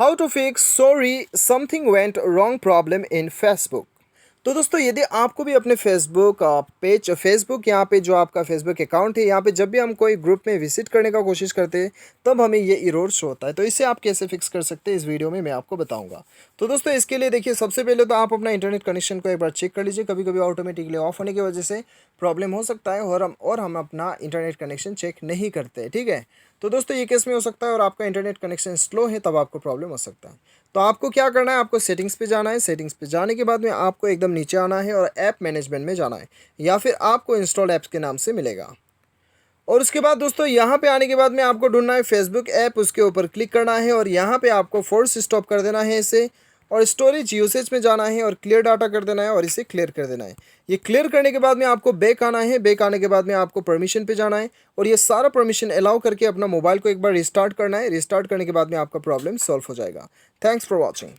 How to fix sorry something went wrong problem in Facebook. तो दोस्तों यदि आपको भी अपने फेसबुक यहाँ पे जो आपका फेसबुक अकाउंट है, यहाँ पे जब भी हम कोई ग्रुप में विजिट करने का कोशिश करते हैं तब हमें ये एरर शो होता है। तो इसे आप कैसे फिक्स कर सकते हैं इस वीडियो में मैं आपको बताऊंगा। तो दोस्तों इसके लिए देखिए, सबसे पहले तो आप अपना इंटरनेट कनेक्शन को एक बार चेक कर लीजिए। कभी कभी ऑटोमेटिकली ऑफ होने की वजह से प्रॉब्लम हो सकता है और हम अपना इंटरनेट कनेक्शन चेक नहीं करते, ठीक है। तो दोस्तों ये केस में हो सकता है और आपका इंटरनेट कनेक्शन स्लो है तब आपको प्रॉब्लम हो सकता है। तो आपको क्या करना है, आपको सेटिंग्स पे जाना है। सेटिंग्स पे जाने के बाद में आपको एकदम नीचे आना है और ऐप मैनेजमेंट में जाना है, या फिर आपको इंस्टॉल ऐप्स के नाम से मिलेगा। और उसके बाद दोस्तों यहाँ पे आने के बाद में आपको ढूंढना है फेसबुक ऐप, उसके ऊपर क्लिक करना है और यहाँ पे आपको फोर्स स्टॉप कर देना है इसे, और स्टोरेज यूसेज में जाना है और क्लियर डाटा कर देना है और इसे क्लियर कर देना है। ये क्लियर करने के बाद में आपको बैक आना है। बैक आने के बाद में आपको परमिशन पे जाना है और ये सारा परमिशन अलाउ करके अपना मोबाइल को एक बार रिस्टार्ट करना है। रिस्टार्ट करने के बाद में आपका प्रॉब्लम सॉल्व हो जाएगा। Thanks for watching.